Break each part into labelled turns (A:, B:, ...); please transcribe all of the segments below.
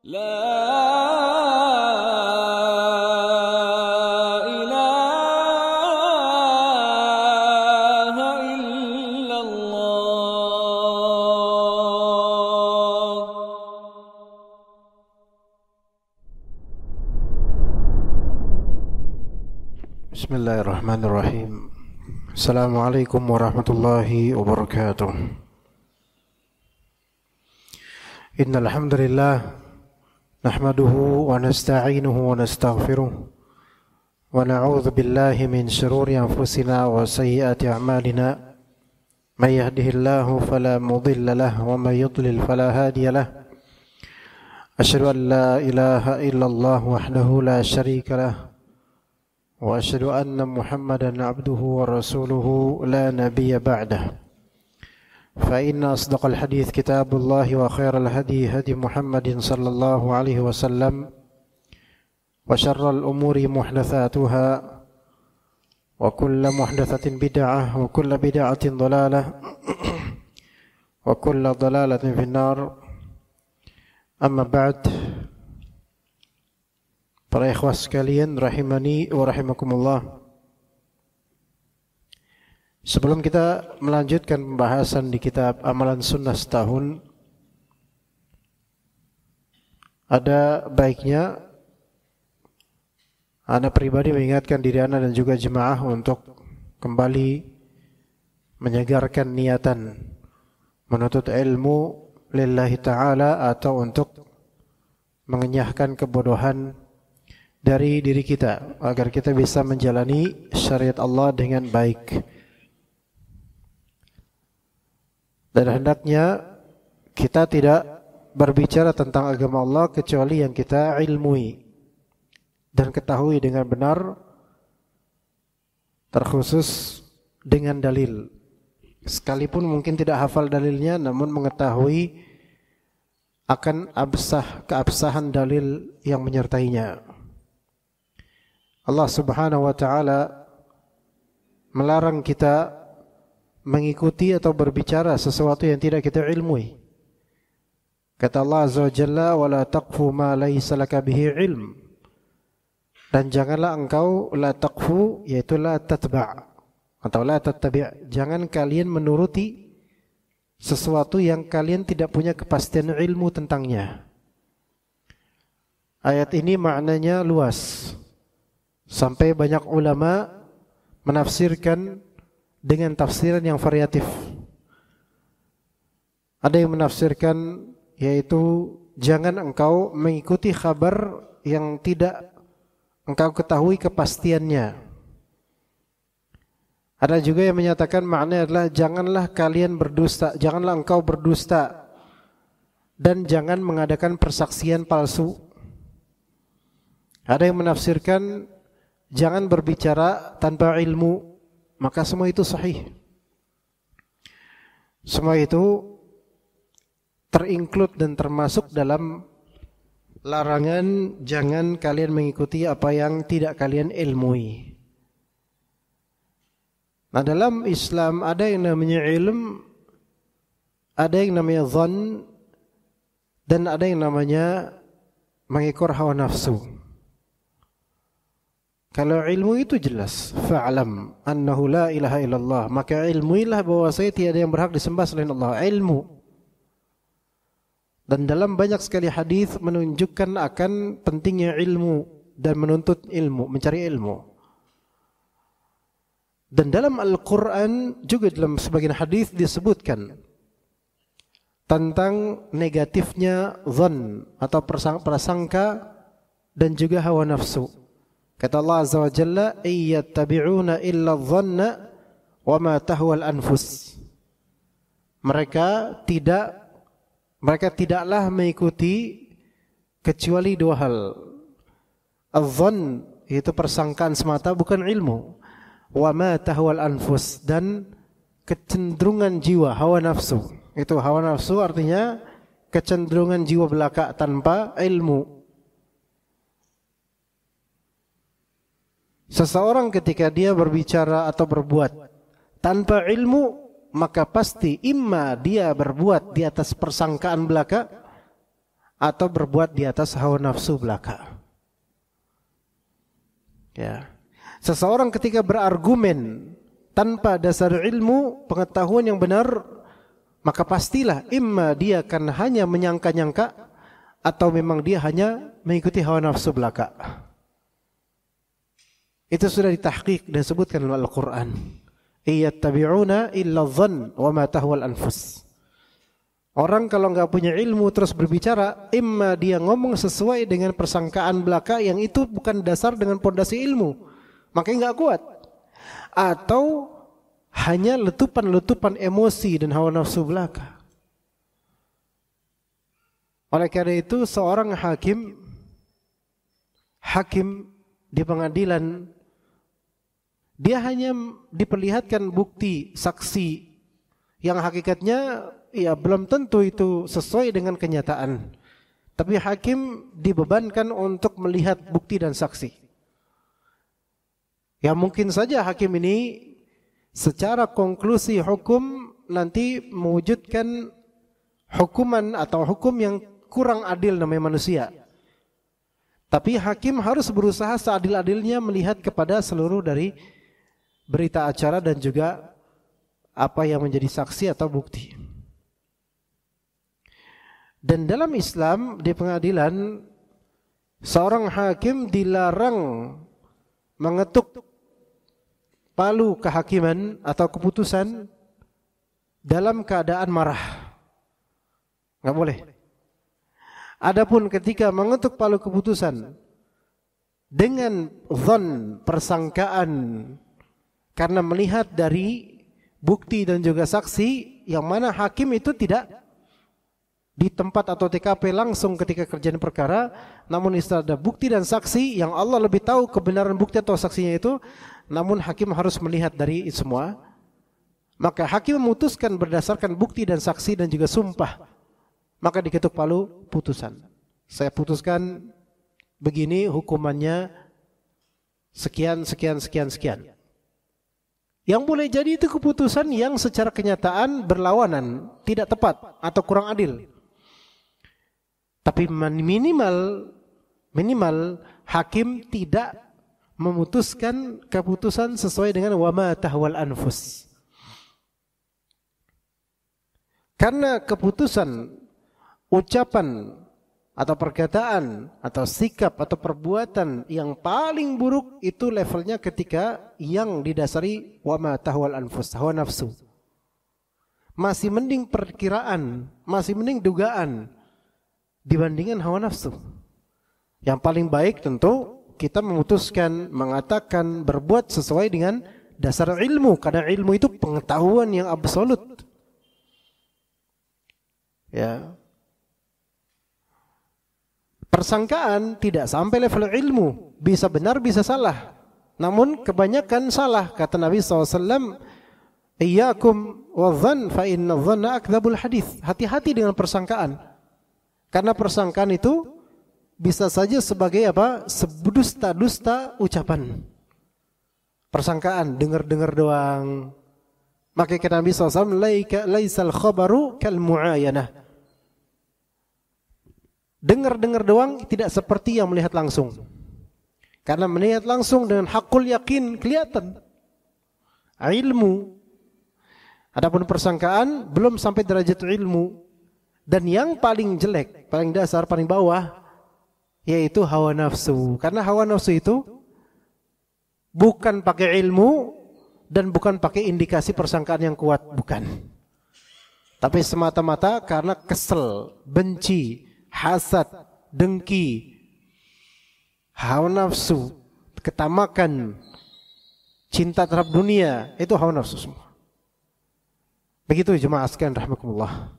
A: لا إله إلا الله.
B: بسم الله الرحمن الرحيم. السلام عليكم ورحمة الله وبركاته. إن الحمد لله نحمده ونستعينه ونستغفره ونعوذ بالله من شرور أنفسنا وسيئات أعمالنا. من يهده الله فلا مضل له ومن يضلل فلا هادي له. أشهد أن لا إله إلا الله وحده لا شريك له وأشهد أن محمدا عبده ورسوله لا نبي بعده. فإن أصدق الحديث كتاب الله وخير الهدي هدي محمد صلى الله عليه وسلم وشر الأمور محدثاتها وكل محدثة بدعة وكل بدعة ضلالة وكل ضلالة في النار. أما بعد. Para ikhwah sekalian rahimani wa rahimakumullah. Sebelum kita melanjutkan pembahasan di kitab Amalan Sunnah Setahun, ada baiknya ana pribadi mengingatkan diri ana dan juga jemaah untuk kembali menyegarkan niatan menuntut ilmu lillahi ta'ala atau untuk mengenyahkan kebodohan dari diri kita agar kita bisa menjalani syariat Allah dengan baik. Dan hendaknya kita tidak berbicara tentang agama Allah kecuali yang kita ilmui dan ketahui dengan benar, terkhusus dengan dalil. Sekalipun mungkin tidak hafal dalilnya, namun mengetahui akan keabsahan dalil yang menyertainya. Allah Subhanahu wa ta'ala melarang kita mengikuti atau berbicara sesuatu yang tidak kita ilmui. Kata Allah Azza wa Jalla, "Wala taqfu ma laysa laka bihi ilm." Dan janganlah engkau la taqfu, yaitu la tatba' atau la tattabi'. Jangan kalian menuruti sesuatu yang kalian tidak punya kepastian ilmu tentangnya. Ayat ini maknanya luas. Sampai banyak ulama menafsirkan dengan tafsiran yang variatif. Ada yang menafsirkan yaitu jangan engkau mengikuti kabar yang tidak engkau ketahui kepastiannya. Ada juga yang menyatakan maknanya adalah janganlah kalian berdusta, janganlah engkau berdusta dan jangan mengadakan persaksian palsu. Ada yang menafsirkan jangan berbicara tanpa ilmu. Maka semua itu sahih. Semua itu terinclude dan termasuk dalam larangan jangan kalian mengikuti apa yang tidak kalian ilmui. Nah, dalam Islam ada yang namanya ilm, ada yang namanya dhann, dan ada yang namanya mengikut hawa nafsu. Kalau ilmu itu jelas, fa'lam annahu la ilaha illallah, maka ilmuilah bahwasanya tiada yang berhak disembah selain Allah. Ilmu. Dan dalam banyak sekali hadis menunjukkan akan pentingnya ilmu dan menuntut ilmu, mencari ilmu. Dan dalam Al-Quran juga dalam sebagian hadis disebutkan tentang negatifnya dhann atau prasangka dan juga hawa nafsu. Kata Allah Azza wa Jalla, "Iyattabi'una illa dhanna wa ma tahwal anfus." Mereka tidaklah mengikuti kecuali dua hal. Adh-dhann yaitu persangkaan semata, bukan ilmu. Wa ma tahwal anfus, dan kecenderungan jiwa, hawa nafsu. Itu hawa nafsu artinya kecenderungan jiwa belaka tanpa ilmu. Seseorang ketika dia berbicara atau berbuat tanpa ilmu, maka pasti imma dia berbuat di atas persangkaan belaka atau berbuat di atas hawa nafsu belaka. Ya. Seseorang ketika berargumen tanpa dasar ilmu, pengetahuan yang benar, maka pastilah imma dia akan hanya menyangka-nyangka atau memang dia hanya mengikuti hawa nafsu belaka. Itu sudah ditahqiq dan disebutkan dalam Al-Quran. Iyattabi'una illa dhann wa ma tahwal anfus. Orang kalau enggak punya ilmu terus berbicara, imma dia ngomong sesuai dengan persangkaan belaka yang itu bukan dasar dengan pondasi ilmu, makanya enggak kuat. Atau hanya letupan-letupan emosi dan hawa nafsu belaka. Oleh karena itu seorang hakim di pengadilan, dia hanya diperlihatkan bukti saksi yang hakikatnya ya belum tentu itu sesuai dengan kenyataan. Tapi hakim dibebankan untuk melihat bukti dan saksi. Ya mungkin saja hakim ini secara konklusi hukum nanti mewujudkan hukuman atau hukum yang kurang adil namanya manusia. Tapi hakim harus berusaha seadil-adilnya melihat kepada seluruh dari berita acara dan juga apa yang menjadi saksi atau bukti. Dan dalam Islam di pengadilan seorang hakim dilarang mengetuk palu kehakiman atau keputusan dalam keadaan marah. Enggak boleh. Adapun ketika mengetuk palu keputusan dengan dzan, persangkaan, karena melihat dari bukti dan juga saksi yang mana hakim itu tidak di tempat atau TKP langsung ketika kerjaan perkara, namun ada bukti dan saksi yang Allah lebih tahu kebenaran bukti atau saksinya itu, namun hakim harus melihat dari itu semua. Maka hakim memutuskan berdasarkan bukti dan saksi dan juga sumpah. Maka diketuk palu putusan. Saya putuskan begini hukumannya sekian. Yang boleh jadi itu keputusan yang secara kenyataan berlawanan, tidak tepat atau kurang adil. Tapi minimal hakim tidak memutuskan keputusan sesuai dengan wama tahwal anfus. Karena keputusan, ucapan atau perkataan atau sikap atau perbuatan yang paling buruk itu levelnya ketika yang didasari wama tahwal anfus, hawa nafsu. Masih mending perkiraan, masih mending dugaan dibandingkan hawa nafsu. Yang paling baik tentu kita memutuskan, mengatakan, berbuat sesuai dengan dasar ilmu, karena ilmu itu pengetahuan yang absolut. Ya. Persangkaan tidak sampai level ilmu, bisa benar bisa salah. Namun kebanyakan salah, kata Nabi SAW, iyyakum wadh-dhann fa inna dhanna akdzabul hadits. Hati-hati dengan persangkaan. Karena persangkaan itu bisa saja sebagai apa? Sedusta-dusta ucapan. Persangkaan, dengar-dengar doang. Maka kata Nabi SAW, laisal khabaru kal mu'ayanah. Dengar-dengar doang tidak seperti yang melihat langsung. Karena melihat langsung dengan hakul yakin kelihatan. Ilmu. Adapun persangkaan belum sampai derajat ilmu. Dan yang paling jelek, paling dasar, paling bawah, yaitu hawa nafsu. Karena hawa nafsu itu bukan pakai ilmu dan bukan pakai indikasi persangkaan yang kuat, bukan. Tapi semata-mata karena kesel, benci, hasad, dengki, hawa nafsu, ketamakan, cinta terhadap dunia, itu hawa nafsu semua. Begitu jemaah sekalian rahimakumullah.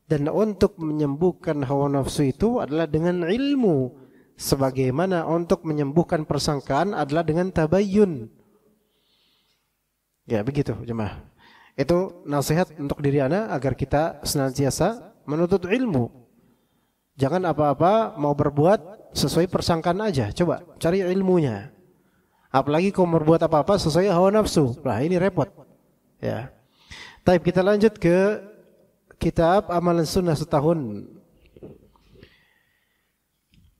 B: Dan untuk menyembuhkan hawa nafsu itu adalah dengan ilmu. Sebagaimana untuk menyembuhkan persangkaan adalah dengan tabayyun. Ya begitu jemaah. Itu nasihat untuk diri ana agar kita senantiasa menuntut ilmu. Jangan apa-apa mau berbuat sesuai persangkaan aja. Coba cari ilmunya. Apalagi kalau mau berbuat apa-apa sesuai hawa nafsu. Nah ini repot. Ya. Baik, kita lanjut ke kitab Amalan Sunnah Setahun.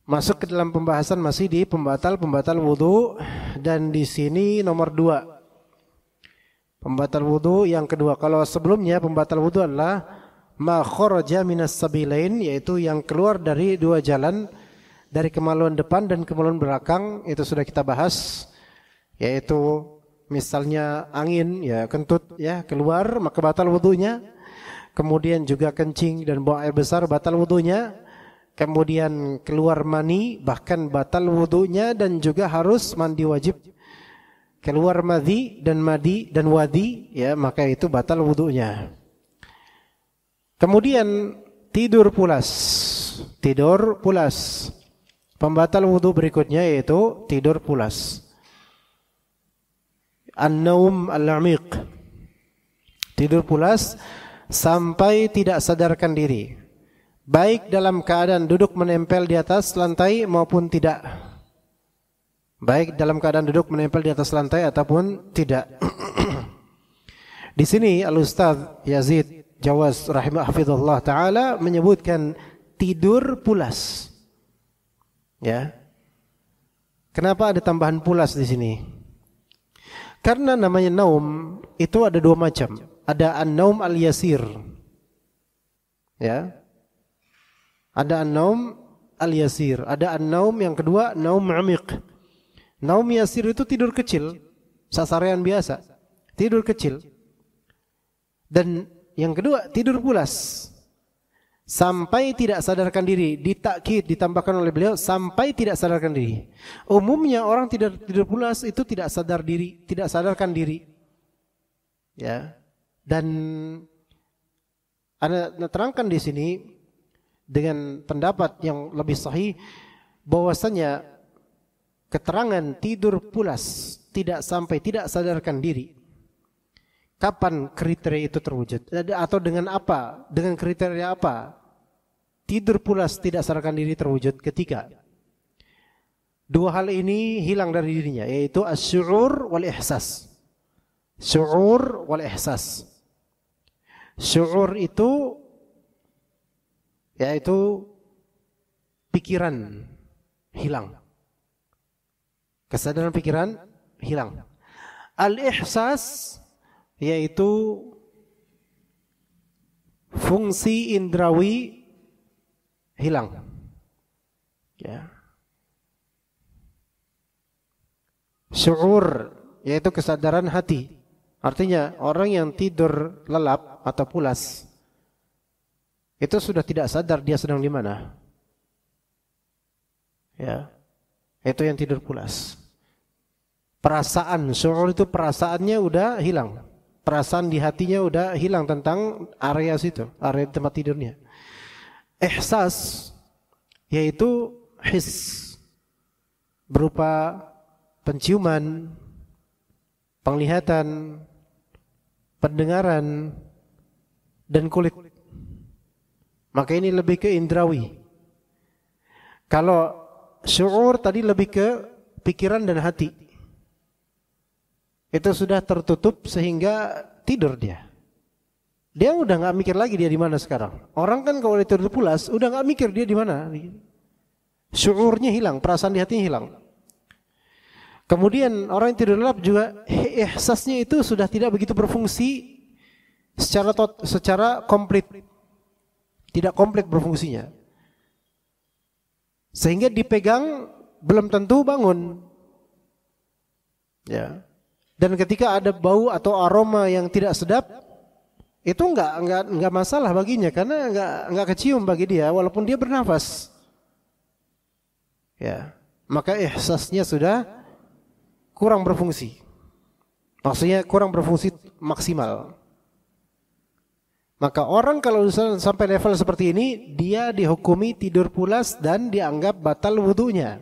B: Masuk ke dalam pembahasan masih di pembatal wudu, dan di sini nomor 2. Pembatal wudu yang kedua. Kalau sebelumnya pembatal wudu adalah ma kharaja minas sabilain, yaitu yang keluar dari dua jalan, dari kemaluan depan dan kemaluan belakang. Itu sudah kita bahas, yaitu misalnya angin ya, kentut ya keluar, maka batal wudunya. Kemudian juga kencing dan buang air besar, batal wudunya. Kemudian keluar mani, bahkan batal wudunya, dan juga harus mandi wajib. Keluar madhi dan wadi ya, maka itu batal wudunya. Kemudian tidur pulas. Pembatal wudu berikutnya yaitu tidur pulas. An-naum al-amiq. Tidur pulas sampai tidak sadarkan diri, baik dalam keadaan duduk menempel di atas lantai maupun tidak. Baik dalam keadaan duduk menempel di atas lantai ataupun tidak. Di sini Al-Ustaz Yazid Jawaz rahimahullah taala menyebutkan tidur pulas. Ya. Kenapa ada tambahan pulas di sini? Karena namanya naum itu ada dua macam. Ada an-naum al-yasir. Ya. Ada an-naum al-yasir, ada an-naum yang kedua naum amiq. Naum yasir itu tidur kecil, sasarean biasa, tidur kecil. Dan yang kedua tidur pulas, sampai tidak sadarkan diri. Ditakkid, ditambahkan oleh beliau sampai tidak sadarkan diri. Umumnya orang tidur pulas itu tidak sadar diri, tidak sadarkan diri. Ya. Dan Anda terangkan di sini dengan pendapat yang lebih sahih bahwasanya keterangan tidur pulas tidak sampai tidak sadarkan diri, kapan kriteria itu terwujud atau dengan apa, dengan kriteria apa tidur pulas tidak sadarkan diri terwujud? Ketika dua hal ini hilang dari dirinya, yaitu as-syu'ur wal ihsas. Syu'ur wal ihsas. Syu'ur itu yaitu pikiran hilang, kesadaran pikiran hilang. Al-ihsas yaitu fungsi indrawi hilang. Ya. Syu'ur yaitu kesadaran hati. Artinya orang yang tidur lelap atau pulas itu sudah tidak sadar dia sedang di mana. Ya. Itu yang tidur pulas. Perasaan, syu'ur itu perasaannya udah hilang. Perasaan di hatinya udah hilang tentang area situ, area tempat tidurnya. Ihsas yaitu his, berupa penciuman, penglihatan, pendengaran, dan kulit. Maka ini lebih ke indrawi. Kalau syu'ur tadi lebih ke pikiran dan hati. Itu sudah tertutup sehingga tidur dia. Dia udah nggak mikir lagi dia di mana sekarang. Orang kan kalau dia tidur pulas udah nggak mikir dia di mana. Syu'urnya hilang, perasaan di hatinya hilang. Kemudian orang yang tidur lelap juga ihsasnya itu sudah tidak begitu berfungsi secara komplit. Tidak komplit berfungsinya. Sehingga dipegang belum tentu bangun. Ya. Dan ketika ada bau atau aroma yang tidak sedap, itu enggak masalah baginya karena enggak kecium bagi dia walaupun dia bernafas. Ya. Maka ihsasnya sudah kurang berfungsi. Maksudnya kurang berfungsi maksimal. Maka orang kalau sampai level seperti ini, dia dihukumi tidur pulas dan dianggap batal wudunya.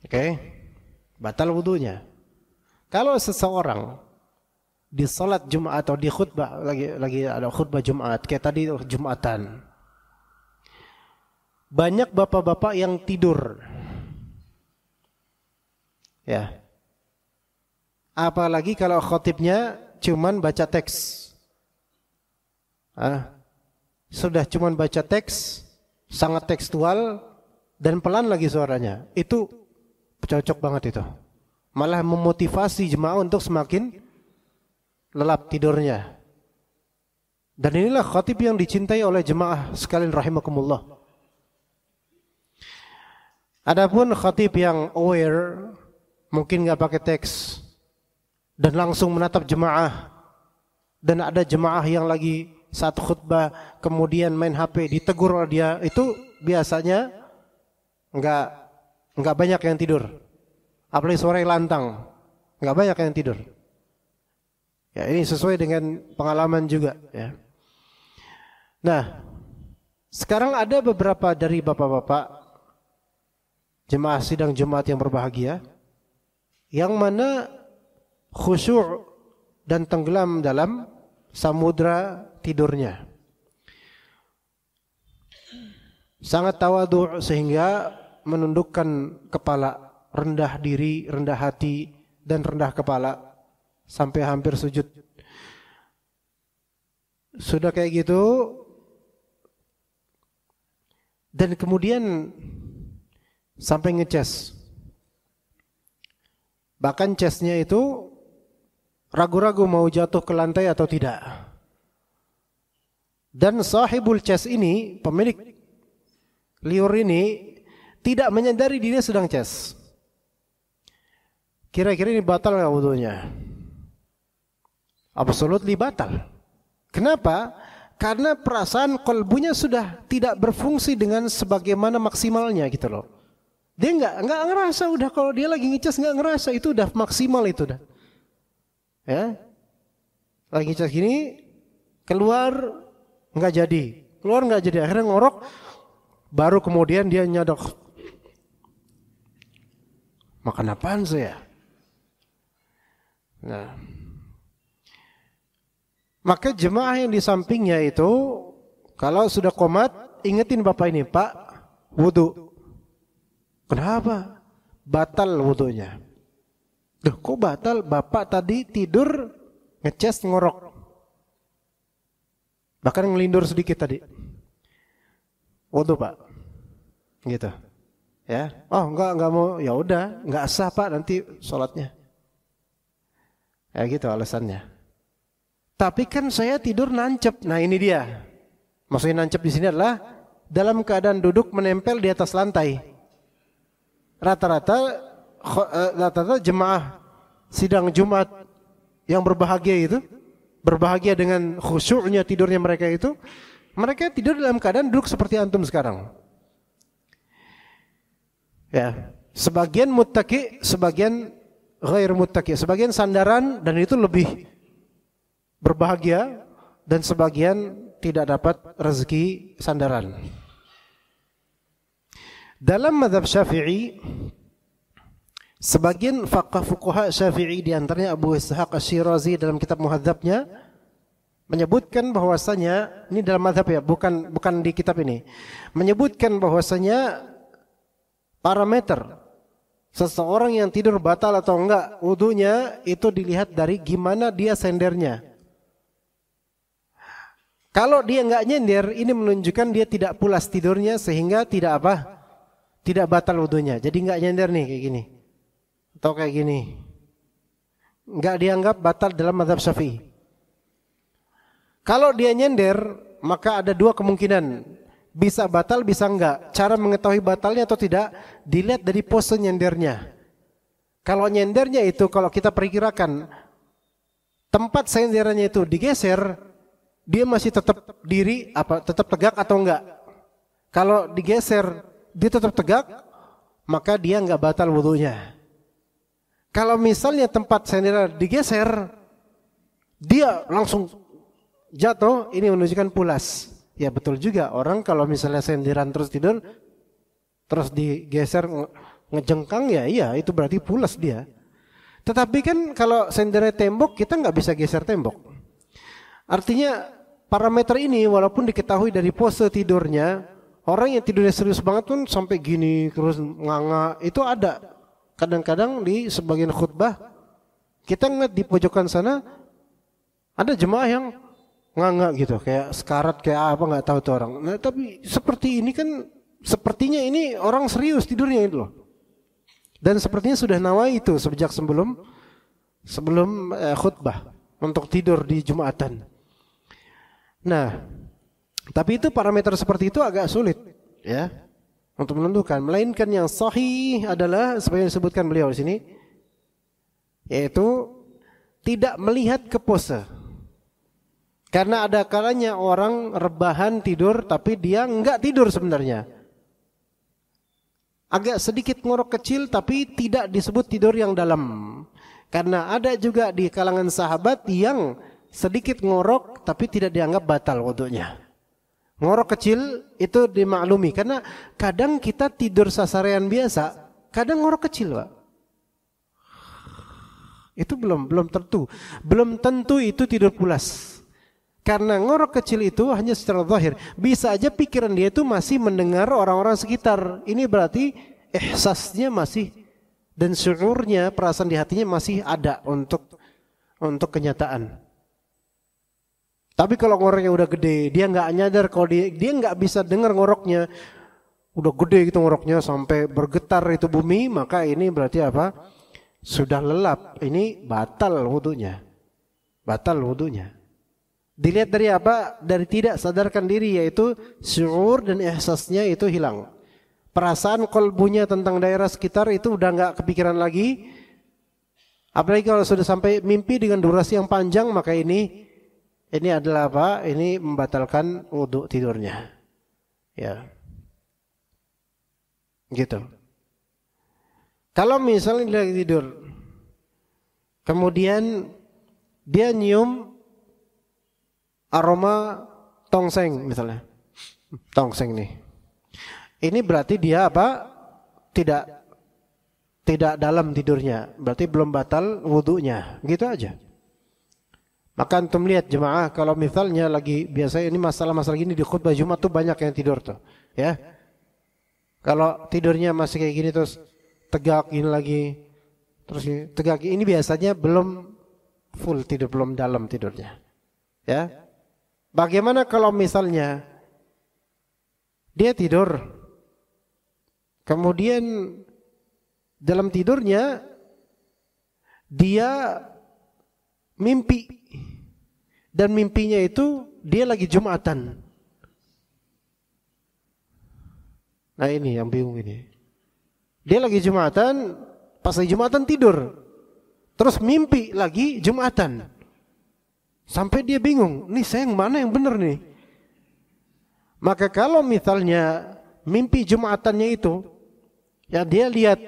B: Oke, batal wudunya. Kalau seseorang di salat Jumat atau di khutbah, lagi ada khutbah Jumat, kayak tadi Jumatan, banyak bapak-bapak yang tidur. Ya. Apalagi kalau khotibnya cuman baca teks. Sudah cuman baca teks, sangat tekstual dan pelan lagi suaranya. Itu cocok banget itu. Malah memotivasi jemaah untuk semakin lelap tidurnya. Dan inilah khatib yang dicintai oleh jemaah sekalian rahimakumullah. Adapun khatib yang aware, mungkin nggak pakai teks dan langsung menatap jemaah, dan ada jemaah yang lagi saat khutbah kemudian main HP, ditegur oleh dia, itu biasanya nggak banyak yang tidur. Apalagi sore lantang, nggak banyak yang tidur. Ya, ini sesuai dengan pengalaman juga. Ya. Nah, sekarang ada beberapa dari bapak-bapak jemaah sidang Jumat yang berbahagia, yang mana khusyuk dan tenggelam dalam samudra tidurnya. Sangat tawadhu sehingga menundukkan kepala, rendah diri, rendah hati, dan rendah kepala sampai hampir sujud. Sudah kayak gitu, dan kemudian sampai ngeces. Bahkan cesnya itu ragu-ragu mau jatuh ke lantai atau tidak. Dan sahibul ces ini, pemilik liur ini, tidak menyadari dirinya sedang ces. Kira-kira ini batal nggak wudunya? Absolutely batal. Kenapa? Karena perasaan kolbunya sudah tidak berfungsi dengan sebagaimana maksimalnya gitu loh. Dia nggak ngerasa, udah kalau dia lagi ngecas nggak ngerasa, itu udah maksimal itu dah. Ya, lagi ngecas gini, keluar nggak jadi, akhirnya ngorok, baru kemudian dia nyadok, makan apaan saya? Nah. Maka jemaah yang di sampingnya itu, kalau sudah qomat, ingetin bapak ini, Pak, wudu. Kenapa? Batal wudunya. Duh, kok batal? Bapak tadi tidur, ngecas, ngorok. Bahkan ngelindur sedikit tadi. Wudu, Pak. Gitu. Ya. Oh, enggak mau. Ya udah, enggak sah, Pak, nanti sholatnya. Ya gitu alasannya. Tapi kan saya tidur nancep. Nah ini dia. Maksudnya nancep di sini adalah dalam keadaan duduk menempel di atas lantai. Rata-rata jemaah sidang Jumat yang berbahagia itu, berbahagia dengan khusyuknya tidurnya mereka itu, mereka tidur dalam keadaan duduk seperti antum sekarang. Ya, sebagian muttaqi, sebagian ghair muttaqi, sebagian sandaran dan itu lebih berbahagia, dan sebagian tidak dapat rezeki sandaran. Dalam mazhab Syafi'i, sebagian fuqaha Syafi'i, di antaranya Abu Ishaq Asy-Syirazi dalam kitab Muhadzabnya, menyebutkan bahwasanya, ini dalam mazhab ya, bukan di kitab ini, menyebutkan bahwasanya parameter seseorang yang tidur batal atau enggak wudunya itu dilihat dari gimana dia sendernya. Kalau dia enggak nyender, ini menunjukkan dia tidak pulas tidurnya sehingga tidak apa? Tidak batal wudunya. Jadi enggak nyender nih kayak gini. Atau kayak gini. Enggak dianggap batal dalam mazhab Syafi'i. Kalau dia nyender, maka ada dua kemungkinan. Bisa batal, bisa enggak. Cara mengetahui batalnya atau tidak dilihat dari pose nyendernya. Kalau nyendernya itu, kalau kita perkirakan tempat senderannya itu digeser, dia masih tetap diri, tetap tegak atau enggak. Kalau digeser, dia tetap tegak, maka dia enggak batal wudunya. Kalau misalnya tempat senderan digeser, dia langsung jatuh, ini menunjukkan pulas. Ya betul juga, orang kalau misalnya senderan terus tidur, terus digeser ngejengkang, ya iya itu berarti pulas dia. Tetapi kan kalau senderan tembok, kita nggak bisa geser tembok. Artinya parameter ini walaupun diketahui dari pose tidurnya, orang yang tidurnya serius banget pun sampai gini terus nganga, itu ada. Kadang-kadang di sebagian khutbah kita ngeliat di pojokan sana ada jemaah yang nganga gitu, kayak sekarat kayak apa nggak tahu tuh orang. Nah, tapi seperti ini kan sepertinya ini orang serius tidurnya itu loh. Dan sepertinya sudah nawa itu sejak sebelum khutbah untuk tidur di Jumatan. Nah, tapi itu parameter seperti itu agak sulit ya untuk menentukan. Melainkan yang sahih adalah seperti yang disebutkan beliau di sini, yaitu tidak melihat ke pose. Karena ada kalanya orang rebahan tidur tapi dia enggak tidur sebenarnya. Agak sedikit ngorok kecil tapi tidak disebut tidur yang dalam. Karena ada juga di kalangan sahabat yang sedikit ngorok tapi tidak dianggap batal wudunya. Ngorok kecil itu dimaklumi karena kadang kita tidur sasarean biasa, kadang ngorok kecil, Pak. Itu belum tentu. Belum tentu itu tidur pulas. Karena ngorok kecil itu hanya secara zahir. Bisa aja pikiran dia itu masih mendengar orang-orang sekitar. Ini berarti ihsasnya masih dan syuurnya, perasaan di hatinya masih ada untuk kenyataan. Tapi kalau ngoroknya udah gede, dia nggak nyadar kalau dia nggak bisa dengar ngoroknya. Udah gede gitu ngoroknya sampai bergetar itu bumi, maka ini berarti apa? Sudah lelap. Ini batal wudunya. Batal wudunya. Dilihat dari apa? Dari tidak sadarkan diri, yaitu syuur dan ihsasnya itu hilang. Perasaan kolbunya tentang daerah sekitar itu udah nggak kepikiran lagi. Apalagi kalau sudah sampai mimpi dengan durasi yang panjang, maka ini adalah apa? Ini membatalkan wudu tidurnya. Ya. Gitu. Kalau misalnya dia lagi tidur, kemudian dia nyium aroma tongseng misalnya. Tongseng nih. Ini berarti dia apa? Tidak dalam tidurnya. Berarti belum batal wudunya. Gitu aja. Maka antum lihat jemaah, kalau misalnya lagi biasanya ini masalah-masalah gini di khutbah Jumat tuh banyak yang tidur tuh, ya. Kalau tidurnya masih kayak gini terus tegak ini lagi, terus tegak ini biasanya belum full tidur, belum dalam tidurnya. Ya. Bagaimana kalau misalnya dia tidur, kemudian dalam tidurnya dia mimpi, dan mimpinya itu dia lagi Jumatan. Nah ini yang bingung ini. Dia lagi Jumatan, pas lagi Jumatan tidur, terus mimpi lagi Jumatan. Sampai dia bingung, nih saya yang mana yang benar nih? Maka kalau misalnya mimpi Jumatannya itu, ya dia lihat,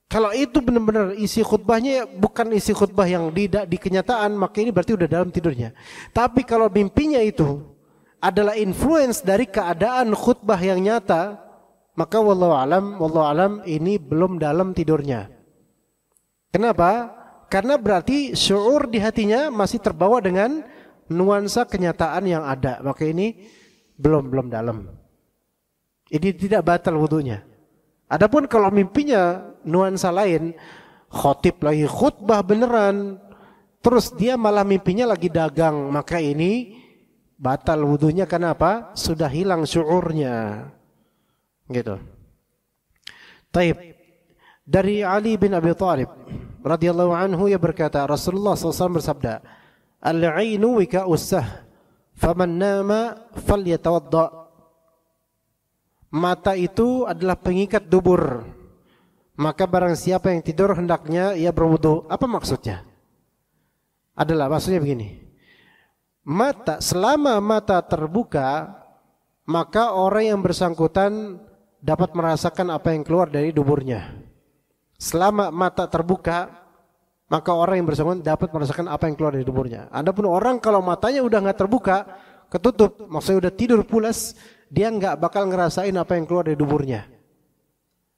B: kalau itu benar-benar isi khutbahnya bukan isi khutbah yang di kenyataan, maka ini berarti udah dalam tidurnya. Tapi kalau mimpinya itu adalah influence dari keadaan khutbah yang nyata, maka wallahu alam ini belum dalam tidurnya. Kenapa? Karena berarti syuur di hatinya masih terbawa dengan nuansa kenyataan yang ada. Maka ini belum dalam. Ini tidak batal wudunya. Adapun kalau mimpinya nuansa lain, khotib lagi khutbah beneran, terus dia malah mimpinya lagi dagang, maka ini batal wudunya. Kenapa? Sudah hilang syuurnya. Gitu. Taib. Dari Ali bin Abi Thalib radhiyallahu anhu, ia berkata, Rasulullah SAW bersabda, Al-'ainu wika'us sah, faman nama falyatawadda. Mata itu adalah pengikat dubur, maka barang siapa yang tidur hendaknya ia berwudu. Apa maksudnya? Maksudnya begini. Selama mata terbuka, maka orang yang bersangkutan dapat merasakan apa yang keluar dari duburnya. Selama mata terbuka, maka orang yang bersangkutan dapat merasakan apa yang keluar dari duburnya. Adapun orang kalau matanya udah nggak terbuka, ketutup, maksudnya udah tidur pulas, dia nggak bakal ngerasain apa yang keluar dari duburnya.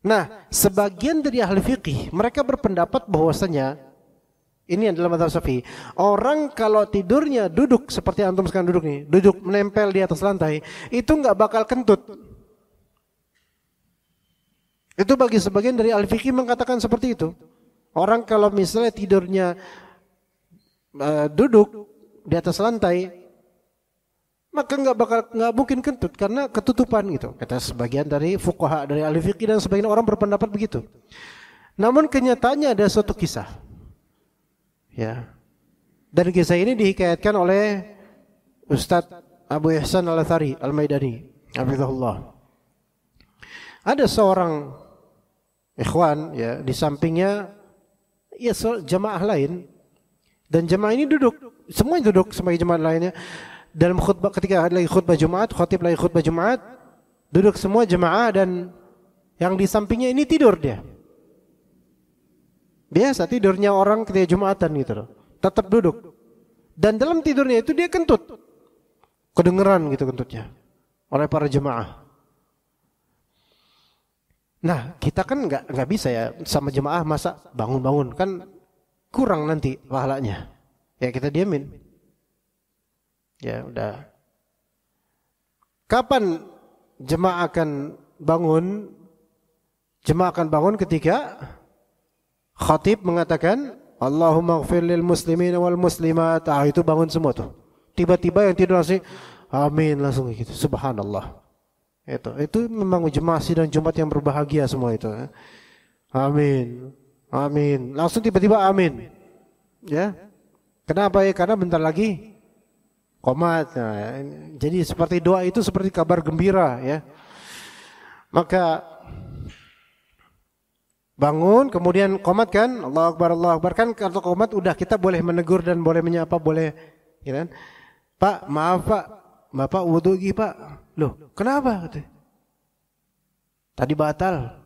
B: Nah, sebagian dari ahli fikih mereka berpendapat bahwasanya ini adalah mazhab Syafi'i. Orang kalau tidurnya duduk seperti antum sekarang duduk nih, duduk menempel di atas lantai, itu nggak bakal kentut. Itu bagi sebagian dari ahli fikih mengatakan seperti itu. Orang kalau misalnya tidurnya duduk di atas lantai, maka nggak mungkin kentut karena ketutupan gitu. Kata sebagian dari fuqaha, dari ahli fikih, dan sebagian orang berpendapat begitu. Namun kenyataannya ada suatu kisah. Ya. Dan kisah ini dihikayatkan oleh Ustadz Abu Ihsan Al-Athari Al-Maidani, hafizahullah. Ada seorang ikhwan ya, di sampingnya ya jamaah lain, dan jamaah ini duduk, semuanya duduk sebagai jamaah lainnya. Dalam khutbah, ketika lagi khutbah Jumat, khatib lagi khutbah Jumat, duduk semua jemaah, dan yang di sampingnya ini tidur dia. Biasa tidurnya orang ketika Jumatan gitu loh. Tetap duduk. Dan dalam tidurnya itu dia kentut. Kedengeran gitu kentutnya oleh para jemaah. Nah, kita kan nggak bisa ya sama jemaah masa bangun-bangun, kan kurang nanti pahalanya. Ya kita diamin. Ya udah. Kapan jemaah akan bangun? Jemaah akan bangun ketika khatib mengatakan Allahumma ighfir lil muslimin wal muslimat. Itu bangun semua tuh. Tiba-tiba yang tidur langsung amin, langsung gitu. Subhanallah. Itu memang jemaah sidang Jumat yang berbahagia semua itu. Amin. Amin. Langsung tiba-tiba amin. Ya. Kenapa ya? Karena bentar lagi qomat. Nah, jadi seperti doa itu seperti kabar gembira ya. Maka bangun kemudian qomat kan, Allahu Akbar, Allahu Akbar, kan kalau qomat udah kita boleh menegur dan boleh menyapa, boleh ya kan? Pak, maaf Pak, Bapak wudu lagi Pak. Loh, kenapa? Tadi batal.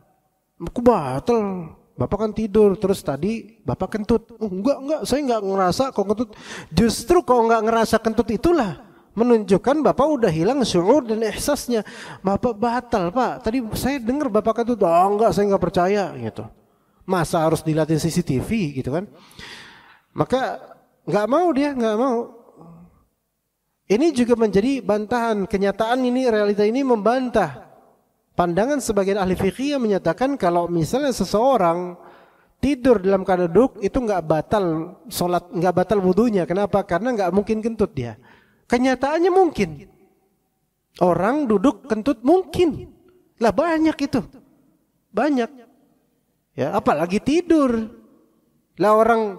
B: Aku batal. Bapak kan tidur, terus tadi Bapak kentut. Oh, enggak, saya enggak ngerasa kok kentut. Justru kalau enggak ngerasa kentut itulah menunjukkan Bapak udah hilang syuur dan ihsasnya. Bapak batal Pak, tadi saya dengar Bapak kentut. Oh enggak, saya enggak percaya gitu. Masa harus dilihatin CCTV gitu kan. Maka enggak mau dia, enggak mau. Ini juga menjadi bantahan. Kenyataan ini, realita ini membantah pandangan sebagian ahli fikih yang menyatakan kalau misalnya seseorang tidur dalam keadaan duduk itu nggak batal sholat, nggak batal wudunya. Kenapa? Karena nggak mungkin kentut dia. Kenyataannya mungkin. Orang duduk kentut mungkin. Lah banyak itu. Banyak. Ya, apalagi tidur. Lah orang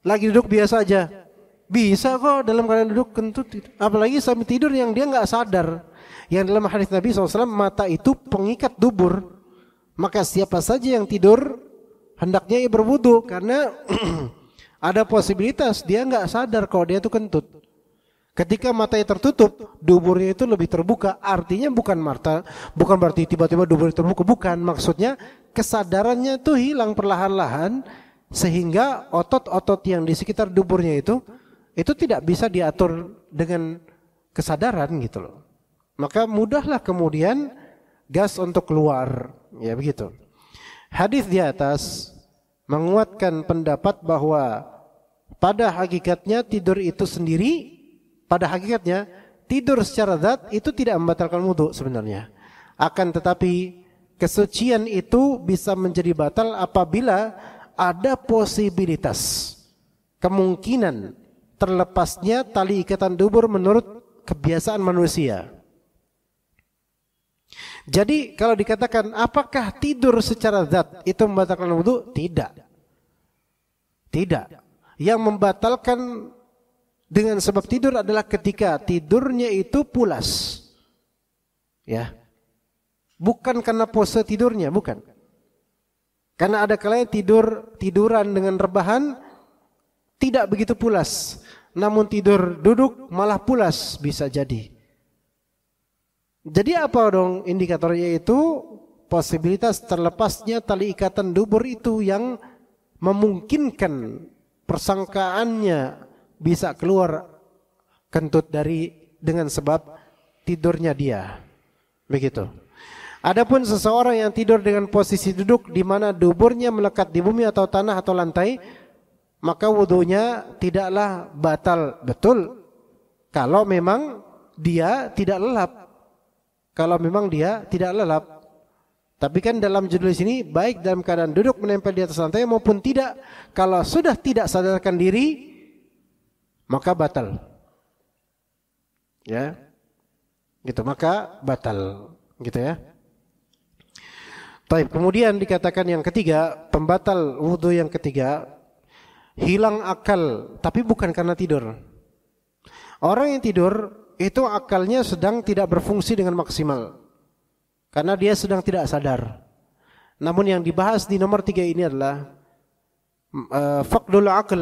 B: lagi duduk biasa aja bisa kok dalam keadaan duduk kentut itu. Apalagi sambil tidur yang dia nggak sadar. Yang dalam hadis Nabi SAW, mata itu pengikat dubur. Maka siapa saja yang tidur hendaknya ia berwudu, karena ada posibilitas dia nggak sadar kalau dia itu kentut. Ketika matanya tertutup, duburnya itu lebih terbuka. Artinya bukan berarti tiba-tiba duburnya terbuka, bukan. Maksudnya kesadarannya itu hilang perlahan-lahan, sehingga otot-otot yang di sekitar duburnya itu tidak bisa diatur dengan kesadaran gitu loh. Maka mudahlah kemudian gas untuk keluar, ya begitu. Hadis di atas menguatkan pendapat bahwa pada hakikatnya tidur itu sendiri, pada hakikatnya tidur secara zat itu tidak membatalkan wudu sebenarnya. Akan tetapi kesucian itu bisa menjadi batal apabila ada posibilitas, kemungkinan terlepasnya tali ikatan dubur menurut kebiasaan manusia. Jadi kalau dikatakan apakah tidur secara zat itu membatalkan wudu? Tidak. Tidak. Yang membatalkan dengan sebab tidur adalah ketika tidurnya itu pulas. Ya. Bukan karena pose tidurnya, bukan. Karena ada kalanya tiduran dengan rebahan tidak begitu pulas. Namun tidur duduk malah pulas bisa jadi. Jadi apa dong indikatornya itu? Posibilitas terlepasnya tali ikatan dubur itu yang memungkinkan persangkaannya bisa keluar kentut dengan sebab tidurnya dia. Begitu. Adapun seseorang yang tidur dengan posisi duduk di mana duburnya melekat di bumi atau tanah atau lantai, maka wudunya tidaklah batal. Betul. Kalau memang dia tidak lelap. Kalau memang dia tidak lelap. Tapi kan dalam judul sini baik dalam keadaan duduk menempel di atas lantai maupun tidak, kalau sudah tidak sadarkan diri maka batal. ya. Gitu, maka batal, gitu ya. Baik, kemudian dikatakan yang ketiga, pembatal wudu yang ketiga, hilang akal, tapi bukan karena tidur. Orang yang tidur itu akalnya sedang tidak berfungsi dengan maksimal, karena dia sedang tidak sadar. Namun yang dibahas di nomor 3 ini adalah faqdul aql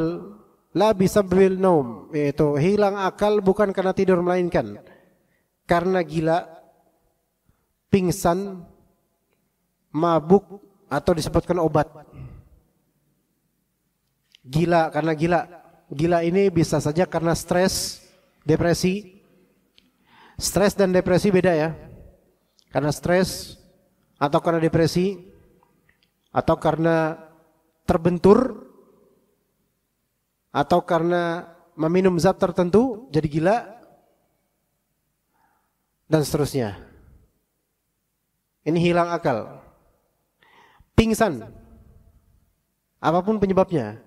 B: la bisabbil naum, yaitu hilang akal bukan karena tidur melainkan karena gila, pingsan, mabuk, atau disebutkan obat. Gila karena gila. Gila ini bisa saja karena stres, depresi. Stres dan depresi beda ya. Karena stres atau karena depresi atau karena terbentur atau karena meminum zat tertentu jadi gila dan seterusnya. Ini hilang akal. Pingsan, apapun penyebabnya,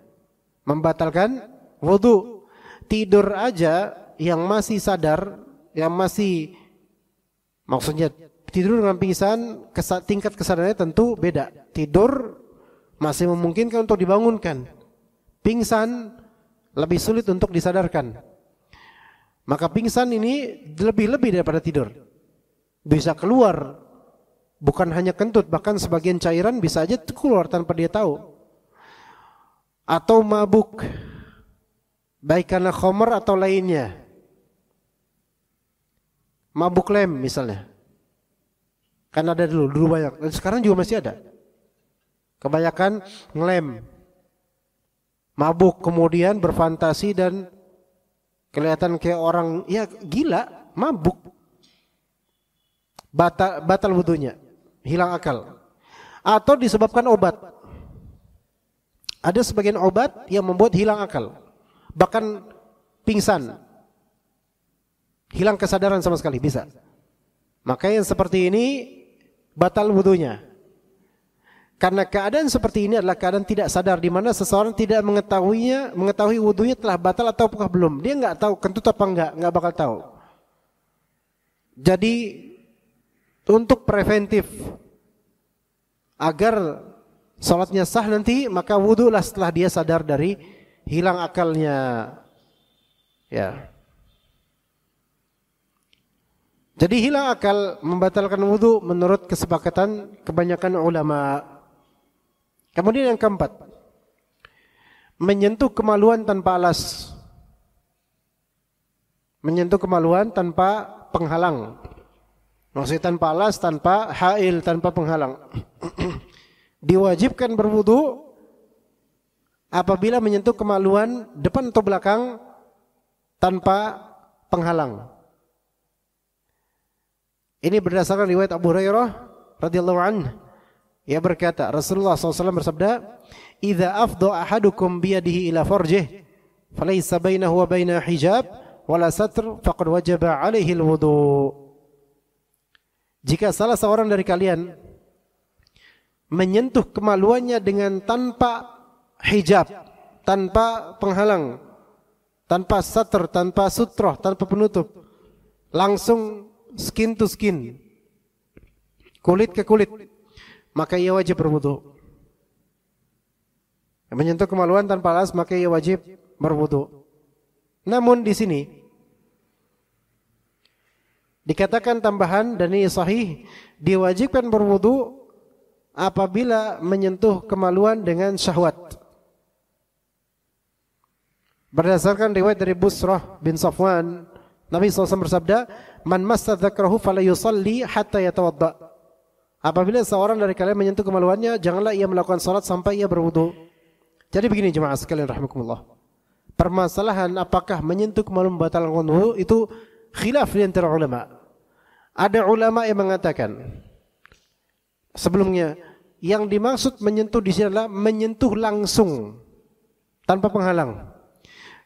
B: membatalkan wudu. Tidur aja yang masih sadar, yang masih, maksudnya tidur dengan pingsan, tingkat kesadarannya tentu beda. Tidur masih memungkinkan untuk dibangunkan. Pingsan lebih sulit untuk disadarkan. Maka pingsan ini lebih daripada tidur. Bisa keluar, bukan hanya kentut, bahkan sebagian cairan bisa aja keluar tanpa dia tahu. Atau mabuk, baik karena khamr atau lainnya. Mabuk lem misalnya. Kan ada dulu banyak. Dan sekarang juga masih ada. Kebanyakan ngelem. Mabuk kemudian berfantasi dan kelihatan kayak orang ya gila, mabuk. Batal wudunya, hilang akal. Atau disebabkan obat. Ada sebagian obat yang membuat hilang akal. Bahkan pingsan. Hilang kesadaran sama sekali bisa. Maka yang seperti ini batal wudunya. Karena keadaan seperti ini adalah keadaan tidak sadar, di mana seseorang tidak mengetahui wudunya telah batal atau belum. Dia nggak tahu kentut apa nggak bakal tahu. Jadi untuk preventif agar salatnya sah nanti, maka wudulah setelah dia sadar dari hilang akalnya. Ya. Jadi hilang akal membatalkan wudu menurut kesepakatan kebanyakan ulama. Kemudian yang keempat, menyentuh kemaluan tanpa alas. Menyentuh kemaluan tanpa penghalang. Maksudnya tanpa alas, tanpa hail, tanpa penghalang. Diwajibkan berwudu apabila menyentuh kemaluan depan atau belakang tanpa penghalang. Ini berdasarkan riwayat Abu Hurairah radhiyallahu anhu. Ia berkata, Rasulullah SAW bersabda, "Idza afdha ahadukum biyadihi ila farjih, falaysa bainahu wa baina hijab wala satr, faqad wajaba 'alaihi al-wudu." Jika salah seorang dari kalian menyentuh kemaluannya dengan tanpa hijab, tanpa penghalang, tanpa satr, tanpa sutroh, tanpa penutup, langsung skin to skin, kulit ke kulit, maka ia wajib berwudu. Menyentuh kemaluan tanpa alas, maka ia wajib berwudu. Namun di sini dikatakan tambahan, dan ini sahih, diwajibkan berwudu apabila menyentuh kemaluan dengan syahwat. Berdasarkan riwayat dari Busrah bin Safwan, Nabi SAW bersabda, "Man massa dzakrahu fala yusalli hatta yatawadda." Apabila seorang dari kalian menyentuh kemaluannya, janganlah ia melakukan salat sampai ia berwudu. Jadi begini jemaah sekalian rahimakumullah. Permasalahan apakah menyentuh kemaluan membatalkan wudu itu khilaf di antara ulama. Ada ulama yang mengatakan sebelumnya yang dimaksud menyentuh di sini adalah menyentuh langsung tanpa penghalang.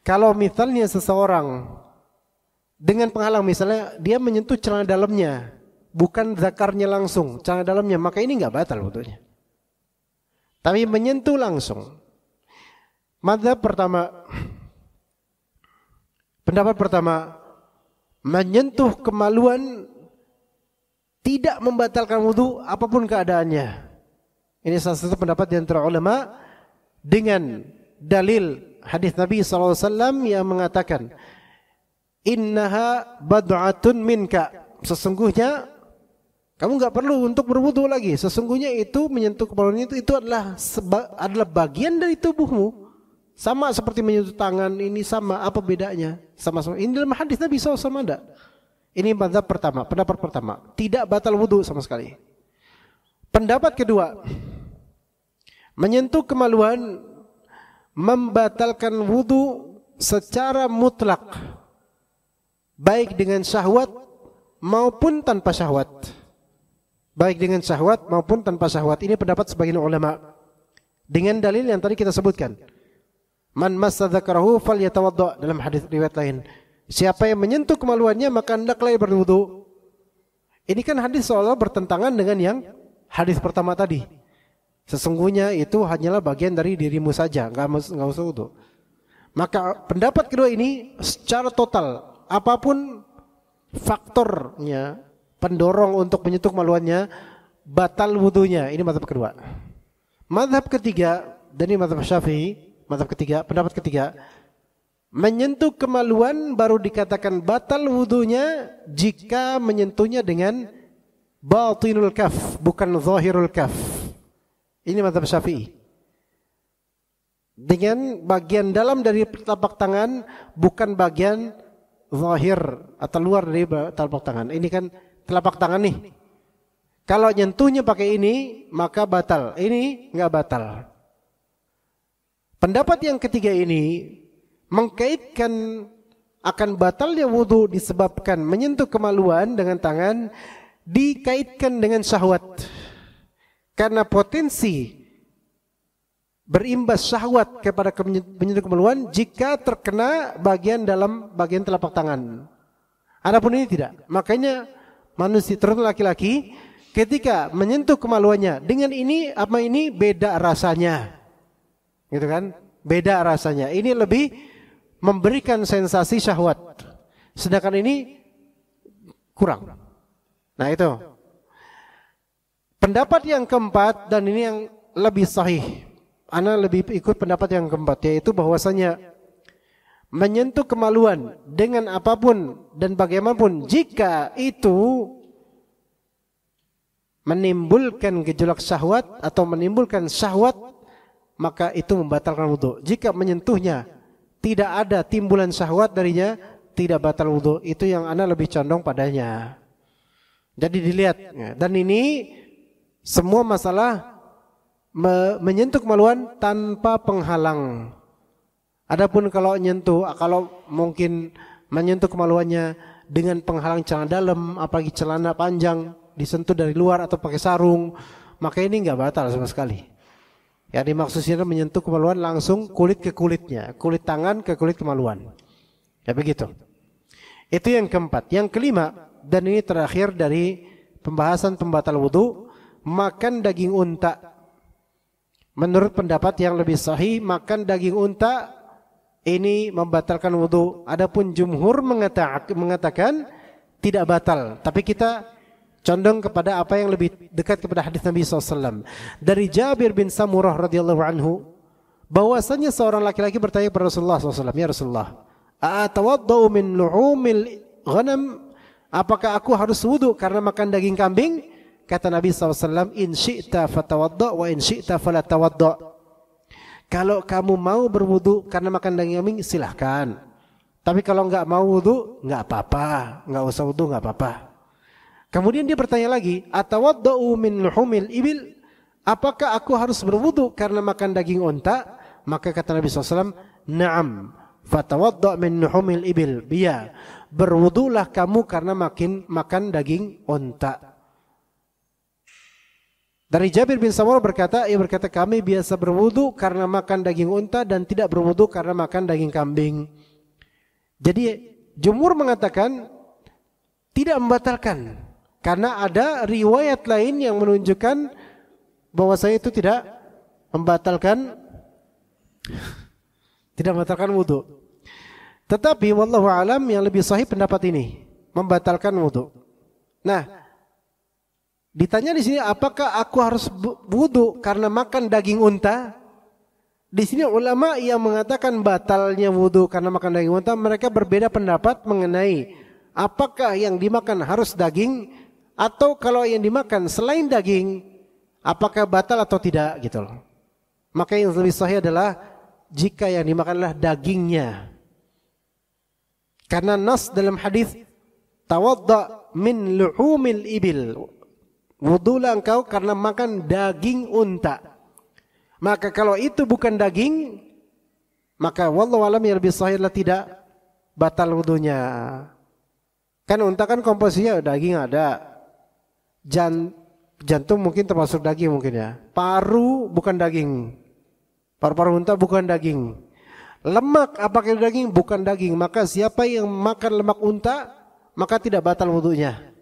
B: Kalau misalnya seseorang dengan penghalang, misalnya dia menyentuh celana dalamnya, bukan zakarnya langsung, celana dalamnya, maka ini enggak batal wudunya. Tapi menyentuh langsung. Pendapat pertama, menyentuh kemaluan tidak membatalkan wudu apapun keadaannya. Ini salah satu pendapat di antara ulama dengan dalil hadis Nabi SAW yang mengatakan, innaha bad'atun minka, sesungguhnya kamu nggak perlu untuk berwudu lagi. Sesungguhnya itu menyentuh kemaluan itu adalah bagian dari tubuhmu. Sama seperti menyentuh tangan, ini sama, apa bedanya? Sama-sama. Ini dalam hadis Nabi SAW ada. Ini pendapat pertama. Tidak batal wudu sama sekali. Pendapat kedua, menyentuh kemaluan membatalkan wudu secara mutlak, baik dengan syahwat maupun tanpa syahwat. Baik dengan syahwat maupun tanpa syahwat. Ini pendapat sebagian ulama dengan dalil yang tadi kita sebutkan. Man massa dzakarahu falyatawadda, dalam hadis riwayat lain. Siapa yang menyentuh kemaluannya maka hendaklah berwudu. Ini kan hadis seolah bertentangan dengan yang hadis pertama tadi. Sesungguhnya itu hanyalah bagian dari dirimu saja, enggak usah wudu. Maka pendapat kedua ini secara total, apapun faktornya pendorong untuk menyentuh kemaluannya, batal wudunya. Ini mazhab kedua. Mazhab ketiga, dan ini mazhab Syafi'i, pendapat ketiga, menyentuh kemaluan baru dikatakan batal wudunya jika menyentuhnya dengan batinul kaf, bukan zahirul kaf. Ini mazhab Syafi'i. Dengan bagian dalam dari telapak tangan, bukan bagian zahir atau luar dari telapak tangan. Ini kan telapak tangan nih. Kalau nyentuhnya pakai ini, maka batal. Ini enggak batal. Pendapat yang ketiga ini mengkaitkan akan batalnya wudu disebabkan menyentuh kemaluan dengan tangan, dikaitkan dengan syahwat. Karena potensi berimbas syahwat kepada menyentuh kemaluan jika terkena bagian dalam bagian telapak tangan. Adapun ini tidak. Makanya manusia, terutama laki-laki, ketika menyentuh kemaluannya dengan ini apa ini beda rasanya. Gitu kan? Beda rasanya. Ini lebih memberikan sensasi syahwat. Sedangkan ini kurang. Nah itu. Pendapat yang keempat, dan ini yang lebih sahih. Ana lebih ikut pendapat yang keempat, yaitu bahwasanya menyentuh kemaluan dengan apapun dan bagaimanapun jika itu menimbulkan gejolak syahwat atau menimbulkan syahwat, maka itu membatalkan wudu. Jika menyentuhnya tidak ada timbulan syahwat darinya, tidak batal wudu. Itu yang ana lebih condong padanya. Jadi dilihat. Dan ini semua masalah menyentuh kemaluan tanpa penghalang. Adapun kalau mungkin menyentuh kemaluannya dengan penghalang celana dalam, apalagi celana panjang, disentuh dari luar atau pakai sarung, maka ini enggak batal sama sekali. Ya, dimaksudnya menyentuh kemaluan langsung kulit ke kulitnya, kulit tangan ke kulit kemaluan. Ya begitu. Itu yang keempat. Yang kelima, dan ini terakhir dari pembahasan pembatal wudu, makan daging unta. Menurut pendapat yang lebih sahih, makan daging unta ini membatalkan wudu. Adapun jumhur mengatakan tidak batal. Tapi kita condong kepada apa yang lebih dekat kepada hadis Nabi SAW. Dari Jabir bin Samurah radhiyallahu anhu, bahwasanya seorang laki-laki bertanya kepada Rasulullah SAW, ya Rasulullah, atawaddau min lu'umil ghanam? Apakah aku harus wudu karena makan daging kambing? Kata Nabi SAW, in syi'ta fatawadda wa in syi'ta falatawadda. Kalau kamu mau berwudu karena makan daging kambing, silahkan. Tapi kalau enggak mau wudu, enggak apa-apa. Enggak usah wudu, enggak apa-apa. Kemudian dia bertanya lagi, atawaddau min luhumil ibil? Apakah aku harus berwudu karena makan daging unta? Maka kata Nabi SAW, na'am, fatawadda min luhumil ibil. Biya, berwudulah kamu karena makan daging unta. Dari Jabir bin Samurah berkata, kami biasa berwudu karena makan daging unta dan tidak berwudu karena makan daging kambing. Jadi jumhur mengatakan tidak membatalkan. Karena ada riwayat lain yang menunjukkan bahwasanya itu tidak membatalkan wudu. Tetapi wallahu alam yang lebih sahih pendapat ini. membatalkan wudu. Nah, ditanya di sini apakah aku harus wudu karena makan daging unta? Di sini ulama yang mengatakan batalnya wudu karena makan daging unta, mereka berbeda pendapat mengenai apakah yang dimakan harus daging atau kalau yang dimakan selain daging apakah batal atau tidak gitu loh. Maka yang lebih sahih adalah jika yang dimakanlah dagingnya. Karena nas dalam hadis tawadda min luhumil ibil. Wudulah engkau karena makan daging unta. Maka kalau itu bukan daging, maka wallahu alam yang lebih sahih adalah tidak batal wudunya. Kan unta kan komposisinya daging ada. Jantung mungkin termasuk daging mungkin ya. Paru bukan daging. Paru-paru unta bukan daging. Lemak apakah daging? Bukan daging. Maka siapa yang makan lemak unta, maka tidak batal wudunya.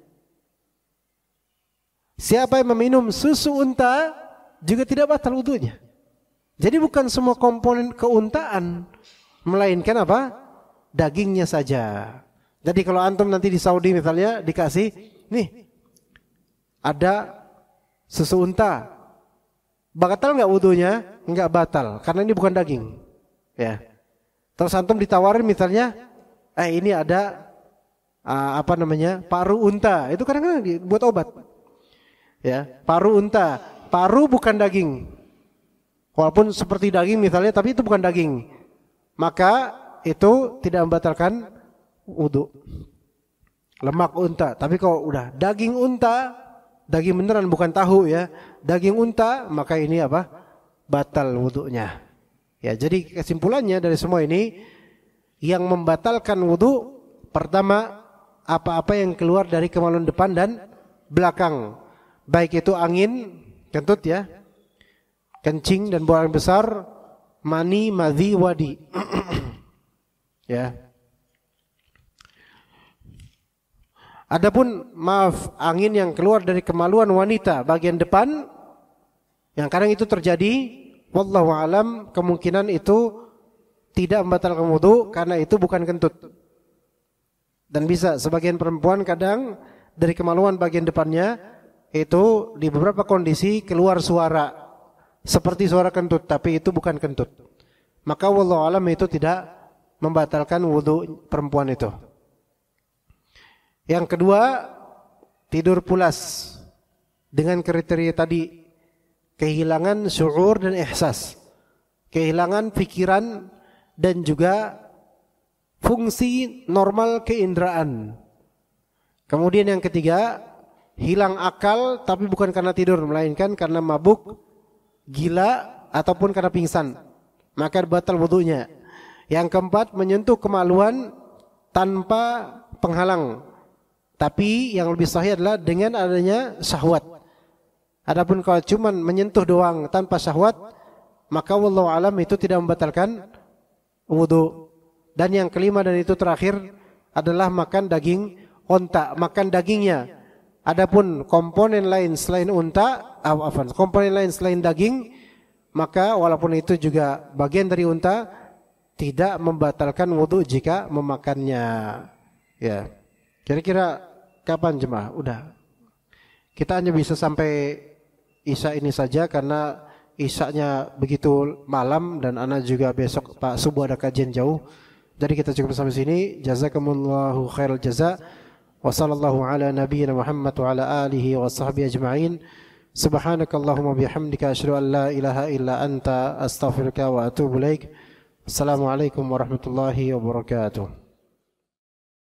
B: Siapa yang meminum susu unta juga tidak batal wudunya. Jadi bukan semua komponen keuntaan, melainkan apa? Dagingnya saja. Jadi kalau antum nanti di Saudi misalnya dikasih, nih ada susu unta, batal nggak wudunya? Nggak batal, karena ini bukan daging. Ya. Terus antum ditawarin misalnya, ini ada paru unta, itu kadang-kadang buat obat. Ya, paru unta, paru bukan daging. Walaupun seperti daging misalnya, tapi itu bukan daging. Maka itu tidak membatalkan wudu. Lemak unta, tapi kalau udah daging unta, daging beneran bukan tahu ya, daging unta, maka ini apa? Batal wudunya. Ya, jadi kesimpulannya dari semua ini, yang membatalkan wudu pertama apa-apa yang keluar dari kemaluan depan dan belakang. Baik itu angin, kentut ya, kencing dan buang besar, mani, madhi, wadi. Ya. Adapun angin yang keluar dari kemaluan wanita bagian depan, yang kadang itu terjadi, wallahu alam, kemungkinan itu tidak membatalkan wudu karena itu bukan kentut. Dan bisa sebagian perempuan kadang dari kemaluan bagian depannya itu di beberapa kondisi keluar suara seperti suara kentut, tapi itu bukan kentut. Maka wallahu alam itu tidak membatalkan wudu perempuan itu. Yang kedua, tidur pulas dengan kriteria tadi, kehilangan syuur dan ihsas, kehilangan pikiran dan juga fungsi normal keinderaan. Kemudian yang ketiga, hilang akal tapi bukan karena tidur, melainkan karena mabuk, gila ataupun karena pingsan, maka batal wudunya. Yang keempat, menyentuh kemaluan tanpa penghalang, tapi yang lebih sahih adalah dengan adanya syahwat. Adapun kalau cuma menyentuh doang tanpa syahwat, maka wallahu alam itu tidak membatalkan wudu. Dan yang kelima dan itu terakhir adalah makan daging unta, makan dagingnya. Adapun komponen lain selain unta, komponen lain selain daging, maka walaupun itu juga bagian dari unta, tidak membatalkan wudu jika memakannya. Ya, kira-kira kapan jemaah? Udah. Kita hanya bisa sampai isya ini saja karena isyanya begitu malam dan anak juga besok Pak subuh ada kajian jauh. Jadi kita cukup sampai sini. Jazakumullahu khairal jaza. Wa sallallahu ala nabiyyina Muhammad wa ala alihi wa sahbihi ajma'in. Subhanakallahumma bihamdika asyhadu an la ilaha illa anta astaghfiruka wa atubu ilaik. Assalamualaikum warahmatullahi wabarakatuh.